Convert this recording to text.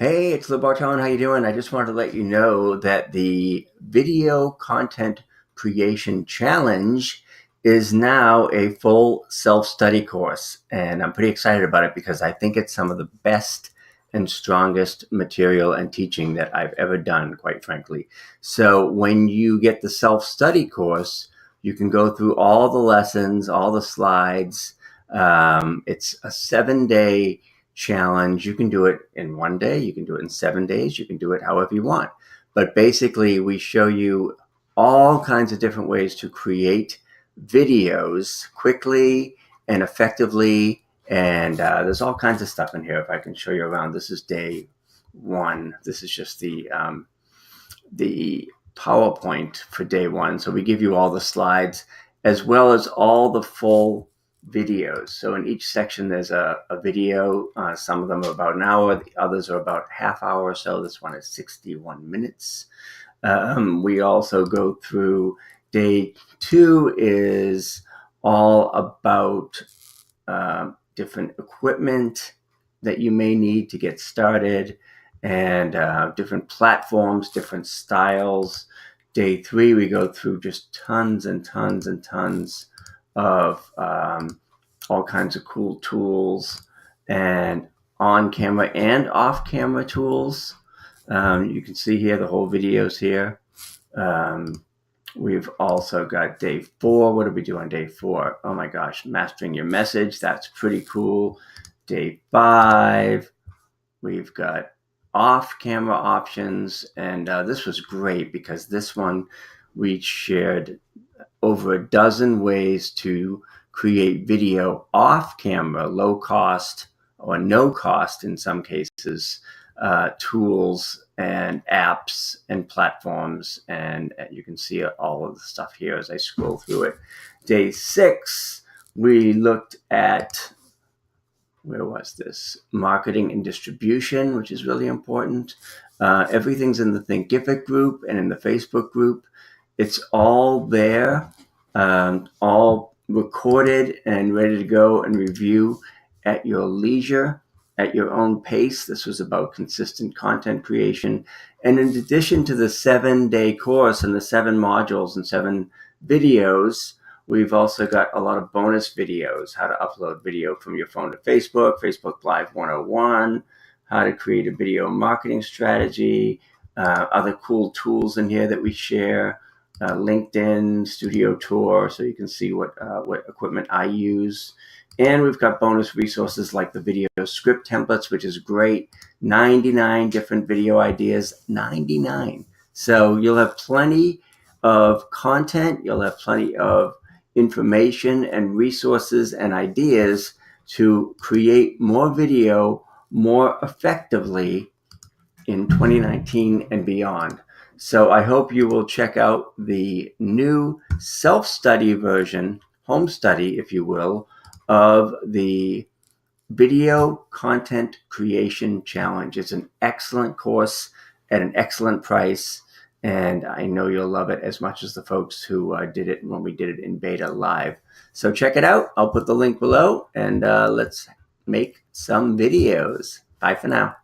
Hey, it's Bortone. How you doing? I just wanted to let you know that the video content creation challenge is now a full self-study course, and I'm pretty excited about it because I think it's some of the best and strongest material and teaching that I've ever done, quite frankly. So when you get the self-study course, you can go through all the lessons, all the slides. It's a 7-day challenge. You can do it in one day, you can do it in 7 days, you can do it however you want. But basically, we show you all kinds of different ways to create videos quickly and effectively. And there's all kinds of stuff in here. If I can show you around, this is day one. This is just the PowerPoint for day one. So we give you all the slides as well as all the full videos. So in each section, there's a video. Some of them are about an hour. The others are about half hour or so. This one is 61 minutes. We also go through day two is all about different equipment that you may need to get started, and different platforms, different styles. Day three, we go through just tons and tons and tons of all kinds of cool tools and on-camera and off-camera tools. You can see here the whole videos here. We've also got day four. What did we do on day four? Oh my gosh, mastering your message. That's pretty cool. Day five, we've got off-camera options, and this was great because this one we shared over a dozen ways to create video off camera, low cost or no cost in some cases, tools and apps and platforms. And you can see all of the stuff here as I scroll through it. Day six, we looked at, where was this? Marketing and distribution, which is really important. Everything's in the Thinkific group and in the Facebook group. It's all there, all recorded and ready to go and review at your leisure, at your own pace. This was about consistent content creation. And in addition to the 7-day course and the 7 modules and 7 videos, we've also got a lot of bonus videos, how to upload video from your phone to Facebook, Facebook Live 101, how to create a video marketing strategy, other cool tools in here that we share, LinkedIn Studio Tour, so you can see what equipment I use. And we've got bonus resources like the video script templates, which is great. 99 different video ideas, 99. So you'll have plenty of content, you'll have plenty of information and resources and ideas to create more video more effectively in 2019 and beyond. So I hope you will check out the new self-study version, home study, if you will, of the Video Content Creation Challenge. It's an excellent course at an excellent price, and I know you'll love it as much as the folks who did it when we did it in beta live. So check it out. I'll put the link below, and let's make some videos. Bye for now.